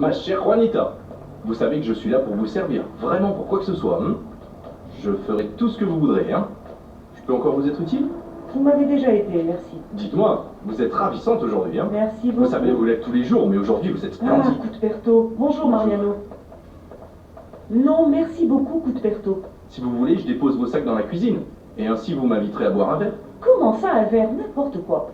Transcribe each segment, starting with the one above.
Ma chère Juanita, vous savez que je suis là pour vous servir, vraiment pour quoi que ce soit. Je ferai tout ce que vous voudrez, hein. Je peux encore vous être utile? Vous m'avez déjà été, merci. Dites-moi, vous êtes ravissante aujourd'hui, hein. Merci beaucoup. Vous savez, vous l'êtes tous les jours, mais aujourd'hui vous êtes splendide. Ah, Cuthberto. Bonjour, Mariano. Non, merci beaucoup, Cuthberto. Si vous voulez, je dépose vos sacs dans la cuisine, et ainsi vous m'inviterez à boire un verre. Comment ça, un verre? N'importe quoi.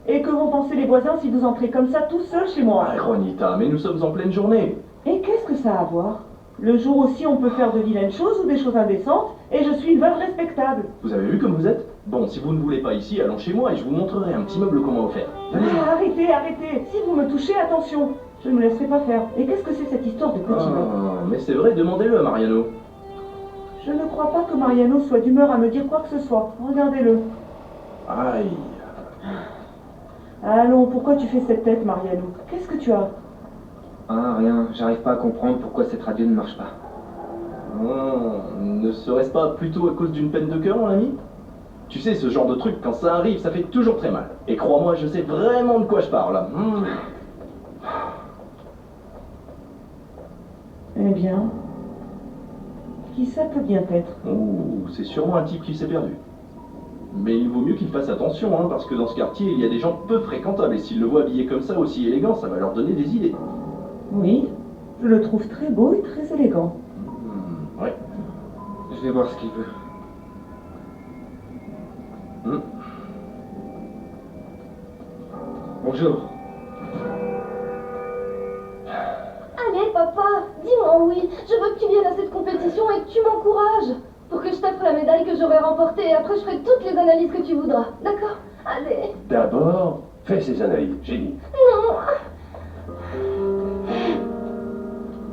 Et que vont penser les voisins si vous entrez comme ça tout seul chez moi? Ah, Juanita, mais nous sommes en pleine journée. Et qu'est-ce que ça a à voir? Le jour aussi, on peut faire de vilaines choses ou des choses indécentes, et je suis une veuve respectable. Vous avez vu comme vous êtes? Bon, si vous ne voulez pas ici, allons chez moi et je vous montrerai un petit meuble qu'on m'a offert. Venez. Ah, arrêtez, arrêtez. Si vous me touchez, attention. Je ne me laisserai pas faire. Et qu'est-ce que c'est cette histoire de petit meuble? Ah, mais c'est vrai, demandez-le à Mariano. Je ne crois pas que Mariano soit d'humeur à me dire quoi que ce soit. Regardez-le. Aïe. Allons, pourquoi tu fais cette tête, Mariano? Qu'est-ce que tu as? Ah, rien, j'arrive pas à comprendre pourquoi cette radio ne marche pas. Ne serait-ce pas plutôt à cause d'une peine de cœur, mon ami? Tu sais, ce genre de truc, quand ça arrive, ça fait toujours très mal. Et crois-moi, je sais vraiment de quoi je parle. Eh bien, qui ça peut bien être? Oh, c'est sûrement un type qui s'est perdu. Mais il vaut mieux qu'il fasse attention, hein, parce que dans ce quartier, il y a des gens peu fréquentables, et s'ils le voient habillé comme ça, aussi élégant, ça va leur donner des idées. Oui, je le trouve très beau et très élégant. Ouais. Je vais voir ce qu'il veut. Bonjour. Allez, papa, dis-moi oui. Je veux que tu viennes à cette compétition et que tu m'encourages. Pour que je t'offre la médaille que j'aurai remportée et après je ferai toutes les analyses que tu voudras. D'accord? Allez. D'abord, fais ces analyses, j'ai dit. Non.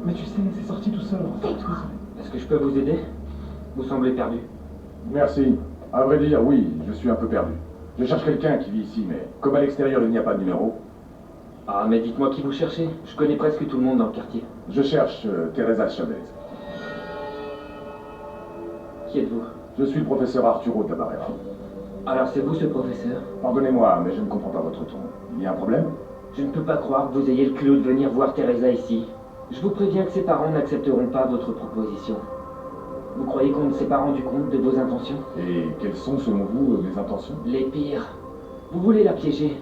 Mais tu sais, c'est sorti tout seul. Est-ce que je peux vous aider? Vous semblez perdu. Merci. À vrai dire, oui, je suis un peu perdu. Je cherche quelqu'un qui vit ici, mais comme à l'extérieur il n'y a pas de numéro, Ah, mais dites-moi qui vous cherchez. Je connais presque tout le monde dans le quartier. je cherche Teresa Chavez. Qui êtes-vous? Je suis le professeur Arturo Tabarera. Alors c'est vous ce professeur? Pardonnez-moi, mais je ne comprends pas votre ton. Il y a un problème? Je ne peux pas croire que vous ayez le culot de venir voir Teresa ici. Je vous préviens que ses parents n'accepteront pas votre proposition. Vous croyez qu'on ne s'est pas rendu compte de vos intentions? Et quelles sont, selon vous, mes intentions? Les pires. Vous voulez la piéger.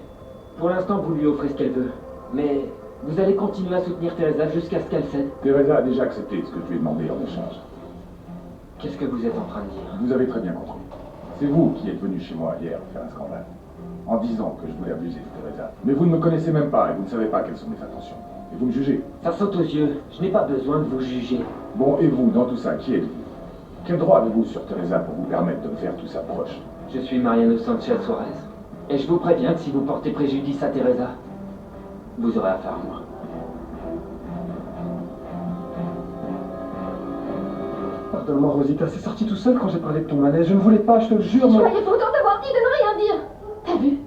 Pour l'instant, vous lui offrez ce qu'elle veut. Mais vous allez continuer à soutenir Teresa jusqu'à ce qu'elle cède. Teresa a déjà accepté ce que je lui ai demandé en échange. Qu'est-ce que vous êtes en train de dire? Vous avez très bien compris. C'est vous qui êtes venu chez moi hier faire un scandale, en disant que je voulais abuser de Teresa. Mais vous ne me connaissez même pas et vous ne savez pas quelles sont mes intentions. Et vous me jugez. Ça saute aux yeux. Je n'ai pas besoin de vous juger. Bon, et vous, dans tout ça, qui êtes-vous? Quel droit avez-vous sur Teresa pour vous permettre de me faire tout ça proche? Je suis Mariano Sanchez Suarez. Et je vous préviens que si vous portez préjudice à Teresa, vous aurez affaire à moi. Pardonne-moi, Rosita, c'est sorti tout seul quand j'ai parlé de ton malaise. Je ne voulais pas, je te le jure, Je moi. croyais pourtant t'avoir dit de ne rien dire. T'as vu?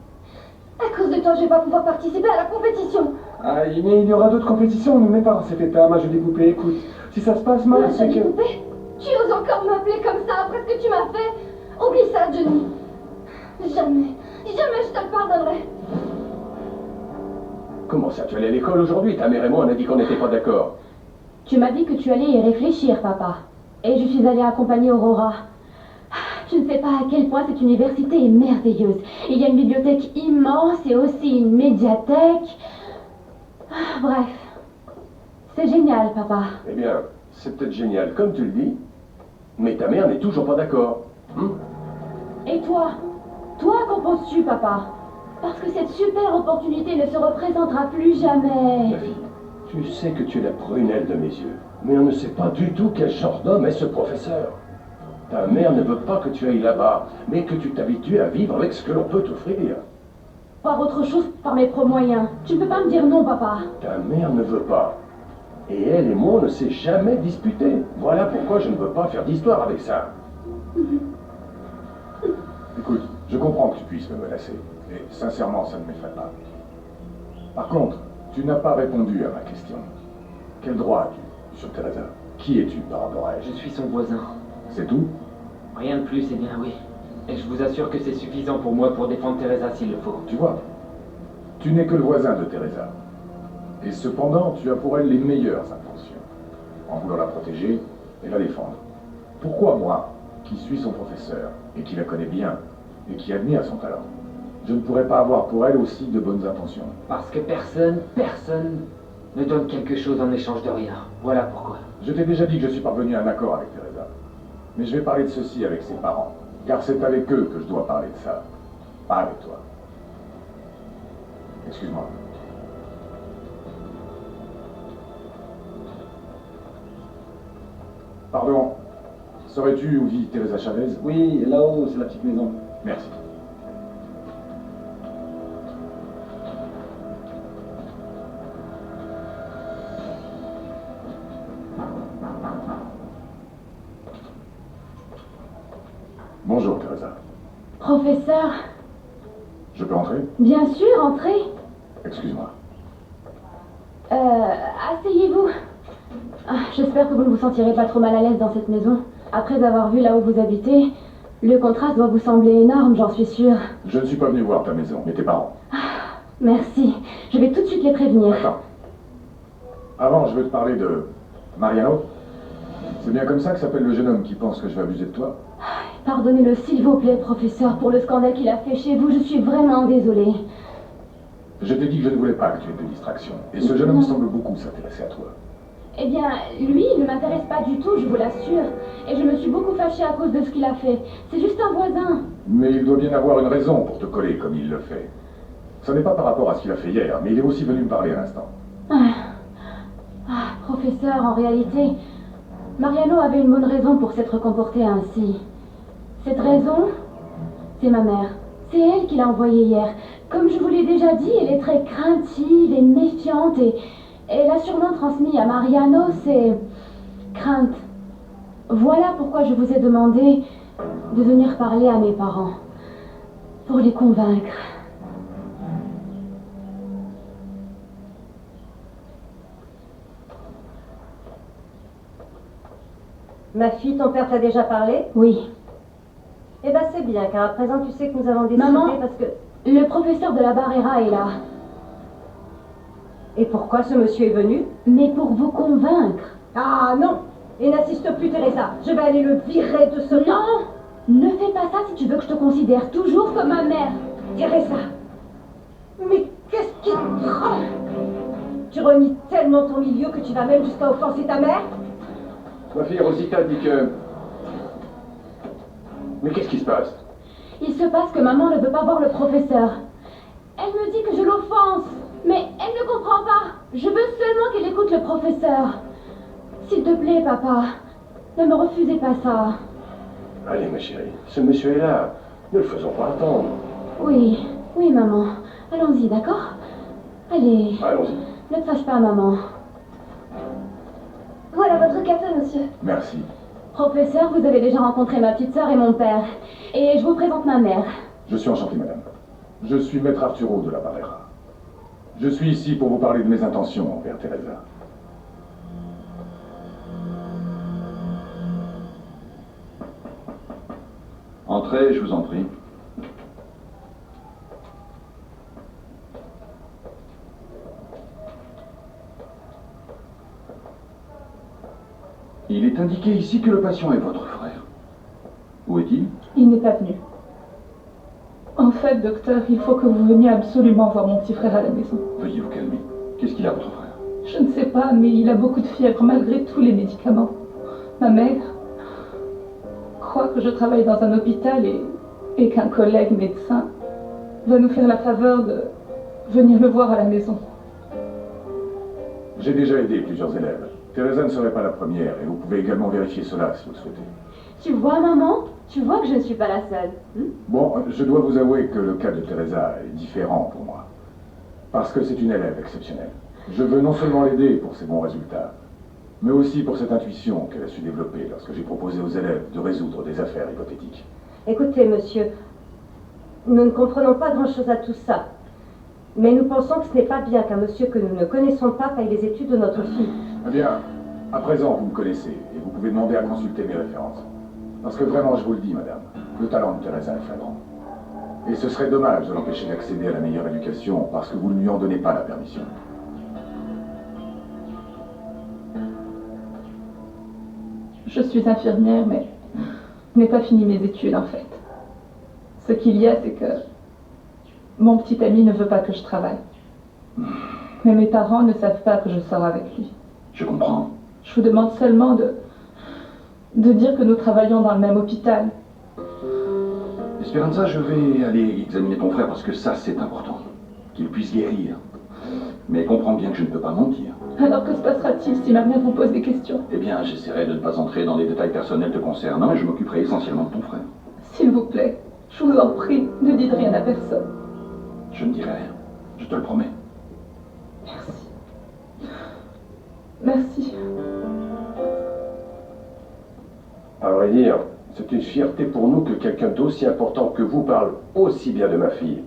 À cause de toi, je vais pas pouvoir participer à la compétition. Ah, mais il y aura d'autres compétitions, on ne met pas dans cet état, ma jolie poupée. Écoute, si ça se passe mal, Ma c'est jolie que... poupée, tu oses encore m'appeler comme ça après ce que tu m'as fait? Oublie ça, Johnny. Jamais, jamais je te le pardonnerai. Comment ça, tu allais à l'école aujourd'hui? Ta mère et moi, on a dit qu'on n'était pas d'accord. Tu m'as dit que tu allais y réfléchir, papa. Et je suis allée accompagner Aurora. Tu ne sais pas à quel point cette université est merveilleuse. Il y a une bibliothèque immense et aussi une médiathèque. Bref. C'est génial, papa. Eh bien, c'est peut-être génial, comme tu le dis, mais ta mère n'est toujours pas d'accord. Et toi? Toi, qu'en penses-tu, papa? Parce que cette super opportunité ne se représentera plus jamais. Ma fille, tu sais que tu es la prunelle de mes yeux, mais on ne sait pas du tout quel genre d'homme est ce professeur. Ta mère ne veut pas que tu ailles là-bas, mais que tu t'habitues à vivre avec ce que l'on peut t'offrir. Voir autre chose par mes propres moyens. Tu ne peux pas me dire non, papa. Ta mère ne veut pas. Et elle et moi, on ne s'est jamais disputé. Voilà pourquoi je ne veux pas faire d'histoire avec ça. Écoute, je comprends que tu puisses me menacer. Et sincèrement, ça ne m'effraie pas. Par contre, tu n'as pas répondu à ma question. Quel droit as-tu sur Teresa? Qui es-tu par rapport à elle? Je suis son voisin. C'est tout? Rien de plus, eh bien oui. Et je vous assure que c'est suffisant pour moi pour défendre Teresa s'il le faut. Tu vois, tu n'es que le voisin de Teresa. Et cependant, tu as pour elle les meilleures intentions, en voulant la protéger et la défendre. Pourquoi moi, qui suis son professeur, et qui la connais bien, et qui admire son talent, je ne pourrais pas avoir pour elle aussi de bonnes intentions? Parce que personne ne donne quelque chose en échange de rien. Voilà pourquoi. Je t'ai déjà dit que je suis parvenu à un accord avec Teresa. Mais je vais parler de ceci avec ses parents, car c'est avec eux que je dois parler de ça, pas avec toi. Excuse-moi. Pardon, saurais-tu où vit Teresa Chavez? Oui, là-haut, c'est la petite maison. Merci. Bonjour, Teresa. Professeur, Je peux entrer? bien sûr, entrez. Excuse-moi. Asseyez-vous. Ah, j'espère que vous ne vous sentirez pas trop mal à l'aise dans cette maison. Après avoir vu là où vous habitez, le contraste doit vous sembler énorme, j'en suis sûre. Je ne suis pas venu voir ta maison, mais tes parents. Merci. Je vais tout de suite les prévenir. Attends. Avant, je veux te parler de Mariano. C'est bien comme ça que s'appelle le jeune homme qui pense que je vais abuser de toi? Pardonnez-le, s'il vous plaît, professeur, pour le scandale qu'il a fait chez vous. Je suis vraiment désolée. Je t'ai dit que je ne voulais pas que tu aies de distraction. Et ce jeune homme semble beaucoup s'intéresser à toi. Eh bien, lui, il ne m'intéresse pas du tout, je vous l'assure. Et je me suis beaucoup fâchée à cause de ce qu'il a fait. C'est juste un voisin. Mais il doit bien avoir une raison pour te coller comme il le fait. Ce n'est pas par rapport à ce qu'il a fait hier, mais il est aussi venu me parler à l'instant. Professeur, en réalité, Mariano avait une bonne raison pour s'être comporté ainsi. Cette raison, c'est ma mère. C'est elle qui l'a envoyé hier. Comme je vous l'ai déjà dit, elle est très craintive et méfiante et la surnom transmis à Mariano, c'est crainte. Voilà pourquoi je vous ai demandé de venir parler à mes parents, pour les convaincre. Ma fille, ton père t'a déjà parlé? Oui. Eh ben c'est bien, car à présent tu sais que nous avons décidé Maman, parce que... Le professeur de la Barrera est là. Et pourquoi ce monsieur est venu? Mais pour vous convaincre. Ah non! Et n'insiste plus, Teresa. Je vais aller le virer de ce pas. Non! Ne fais pas ça si tu veux que je te considère toujours comme ma mère. Teresa! Mais qu'est-ce qui te prend? Tu renies tellement ton milieu que tu vas même jusqu'à offenser ta mère? Ma fille Rosita dit que... Mais qu'est-ce qui se passe? Il se passe que maman ne veut pas voir le professeur. Elle me dit que je l'offense, mais elle ne comprend pas. Je veux seulement qu'elle écoute le professeur. S'il te plaît, papa, ne me refusez pas ça. Allez, ma chérie, ce monsieur est là. Ne le faisons pas attendre. Oui, oui, maman. Allons-y, d'accord? Allez. Allons-y. Ne te fâche pas, maman. Voilà votre café, monsieur. Merci. Professeur, vous avez déjà rencontré ma petite sœur et mon père. Et je vous présente ma mère. Je suis enchanté, madame. Je suis maître Arturo de la Barrera. Je suis ici pour vous parler de mes intentions envers Teresa. Entrez, je vous en prie. Il est indiqué ici que le patient est votre frère. Où est-il? Il n'est pas venu. En fait, docteur, il faut que vous veniez absolument voir mon petit frère à la maison. Veuillez vous calmer. Qu'est-ce qu'il a, votre frère? Je ne sais pas, mais il a beaucoup de fièvre malgré tous les médicaments. Ma mère croit que je travaille dans un hôpital et qu'un collègue médecin va nous faire la faveur de venir le voir à la maison. J'ai déjà aidé plusieurs élèves. Teresa ne serait pas la première, et vous pouvez également vérifier cela si vous le souhaitez. Tu vois, maman? Tu vois que je ne suis pas la seule. Bon, je dois vous avouer que le cas de Teresa est différent pour moi. Parce que c'est une élève exceptionnelle. Je veux non seulement l'aider pour ses bons résultats, mais aussi pour cette intuition qu'elle a su développer lorsque j'ai proposé aux élèves de résoudre des affaires hypothétiques. Écoutez, monsieur, nous ne comprenons pas grand-chose à tout ça. Mais nous pensons que ce n'est pas bien qu'un monsieur que nous ne connaissons pas paye les études de notre fille. Eh bien, à présent, vous me connaissez, et vous pouvez demander à consulter mes références. Parce que vraiment, je vous le dis, madame, le talent de Teresa est flagrant. Et ce serait dommage de l'empêcher d'accéder à la meilleure éducation parce que vous ne lui en donnez pas la permission. Je suis infirmière, mais je n'ai pas fini mes études en fait. Ce qu'il y a, c'est que mon petit ami ne veut pas que je travaille. Mais mes parents ne savent pas que je sors avec lui. Je comprends. Je vous demande seulement de dire que nous travaillons dans le même hôpital. Esperanza, je vais aller examiner ton frère parce que ça, c'est important. Qu'il puisse guérir. Mais comprends bien que je ne peux pas mentir. Alors que se passera-t-il si ma mère vous pose des questions? Eh bien, j'essaierai de ne pas entrer dans les détails personnels te concernant et je m'occuperai essentiellement de ton frère. S'il vous plaît, je vous en prie, ne dites rien à personne. Je ne dirai rien. Je te le promets. Merci. Merci. À vrai dire, c'est une fierté pour nous que quelqu'un d'aussi important que vous parle aussi bien de ma fille.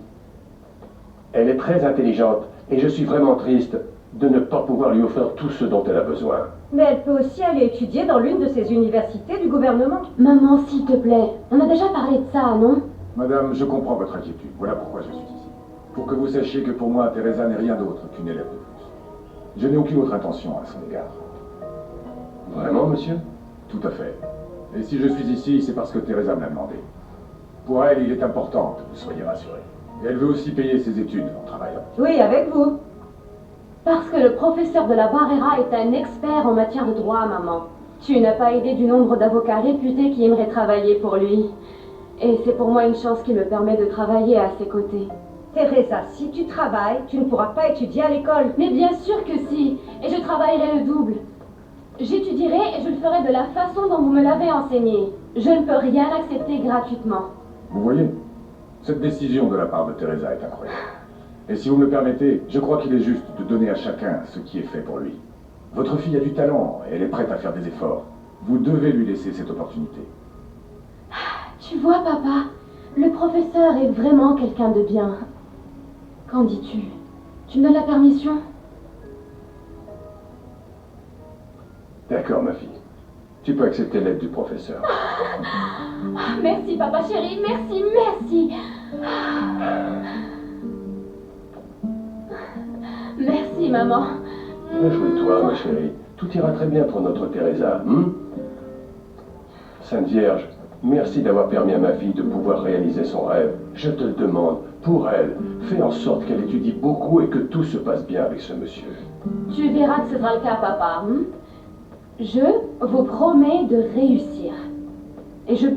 Elle est très intelligente et je suis vraiment triste de ne pas pouvoir lui offrir tout ce dont elle a besoin. Mais elle peut aussi aller étudier dans l'une de ces universités du gouvernement. Maman, s'il te plaît, on a déjà parlé de ça, non? Madame, je comprends votre inquiétude. Voilà pourquoi je suis ici. Pour que vous sachiez que pour moi, Teresa n'est rien d'autre qu'une élève de plus. Je n'ai aucune autre intention à son égard. Vraiment, monsieur? Tout à fait. Et si je suis ici, c'est parce que Teresa me l'a demandé. Pour elle, il est important que vous soyez rassurés. Et elle veut aussi payer ses études en travaillant. Oui, avec vous. Parce que le professeur de la Barrera est un expert en matière de droit, maman. Tu n'as pas idée du nombre d'avocats réputés qui aimeraient travailler pour lui. Et c'est pour moi une chance qui me permet de travailler à ses côtés. Teresa, si tu travailles, tu ne pourras pas étudier à l'école. Mais bien sûr que si, et je travaillerai le double. J'étudierai et je le ferai de la façon dont vous me l'avez enseigné. Je ne peux rien accepter gratuitement. Vous voyez, cette décision de la part de Teresa est incroyable. Et si vous me le permettez, je crois qu'il est juste de donner à chacun ce qui est fait pour lui. Votre fille a du talent et elle est prête à faire des efforts. Vous devez lui laisser cette opportunité. Tu vois, papa, le professeur est vraiment quelqu'un de bien. Qu'en dis-tu? Tu me donnes la permission? D'accord, ma fille. Tu peux accepter l'aide du professeur. Merci, papa chéri, merci, merci. Merci, maman. Réjouis-toi, ma chérie. Tout ira très bien pour notre Teresa. Sainte Vierge, merci d'avoir permis à ma fille de pouvoir réaliser son rêve. Je te le demande, pour elle, fais en sorte qu'elle étudie beaucoup et que tout se passe bien avec ce monsieur. Tu verras que ce sera le cas, papa. Je vous promets de réussir. Et je